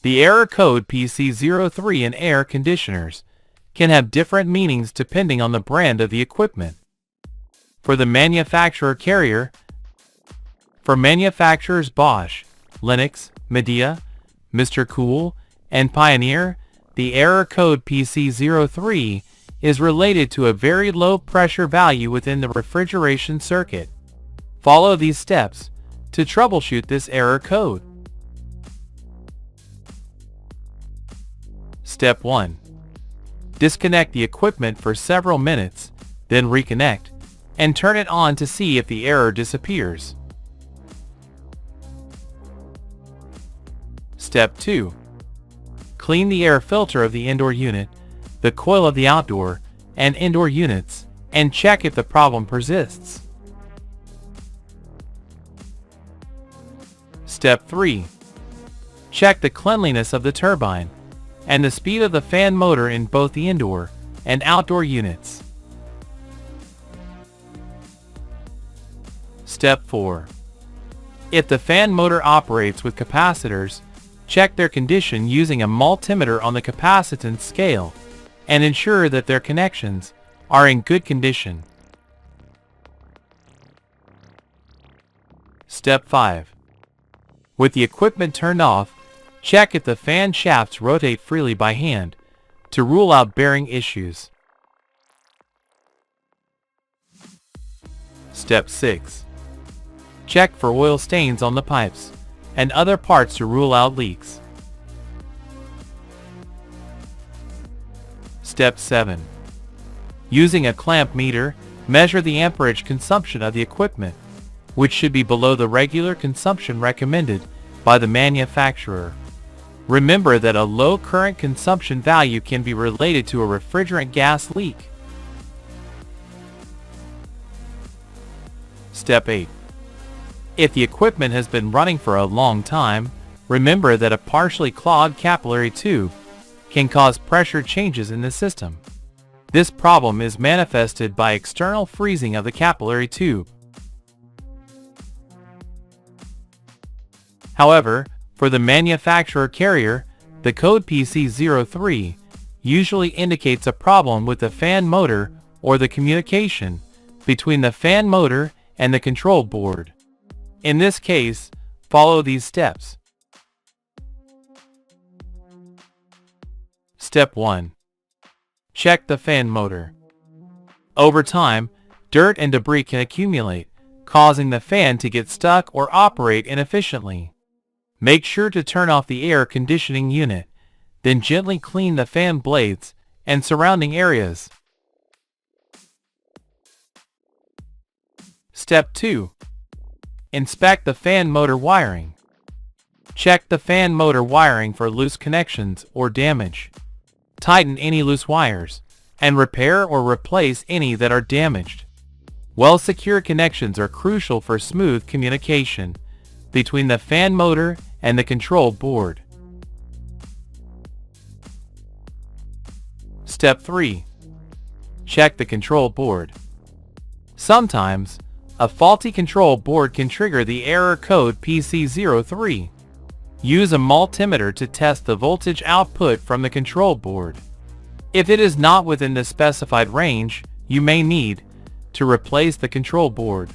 The error code PC03 in air conditioners can have different meanings depending on the brand of the equipment. For the manufacturer carrier, for manufacturers Bosch, Lennox, Midea, Mr. Cool, and Pioneer, the error code PC03 is related to a very low pressure value within the refrigeration circuit. Follow these steps to troubleshoot this error code. Step 1. Disconnect the equipment for several minutes, then reconnect, and turn it on to see if the error disappears. Step 2. Clean the air filter of the indoor unit, the coil of the outdoor and indoor units, and check if the problem persists. Step 3. Check the cleanliness of the turbine and the speed of the fan motor in both the indoor and outdoor units. Step 4. If the fan motor operates with capacitors, check their condition using a multimeter on the capacitance scale and ensure that their connections are in good condition. Step 5. With the equipment turned off, check if the fan shafts rotate freely by hand to rule out bearing issues. Step 6. Check for oil stains on the pipes and other parts to rule out leaks. Step 7. Using a clamp meter, measure the amperage consumption of the equipment, which should be below the regular consumption recommended by the manufacturer. Remember that a low current consumption value can be related to a refrigerant gas leak. Step 8. If the equipment has been running for a long time, remember that a partially clogged capillary tube can cause pressure changes in the system. This problem is manifested by external freezing of the capillary tube. However, for the manufacturer carrier, the code PC03 usually indicates a problem with the fan motor or the communication between the fan motor and the control board. In this case, follow these steps. Step 1. Check the fan motor. Over time, dirt and debris can accumulate, causing the fan to get stuck or operate inefficiently. Make sure to turn off the air conditioning unit, then gently clean the fan blades and surrounding areas. Step 2. Inspect the fan motor wiring. Check the fan motor wiring for loose connections or damage. Tighten any loose wires, and repair or replace any that are damaged. Well-secure connections are crucial for smooth communication between the fan motor and the control board. Step 3. Check the control board. Sometimes, a faulty control board can trigger the error code PC03. Use a multimeter to test the voltage output from the control board. If it is not within the specified range, you may need to replace the control board.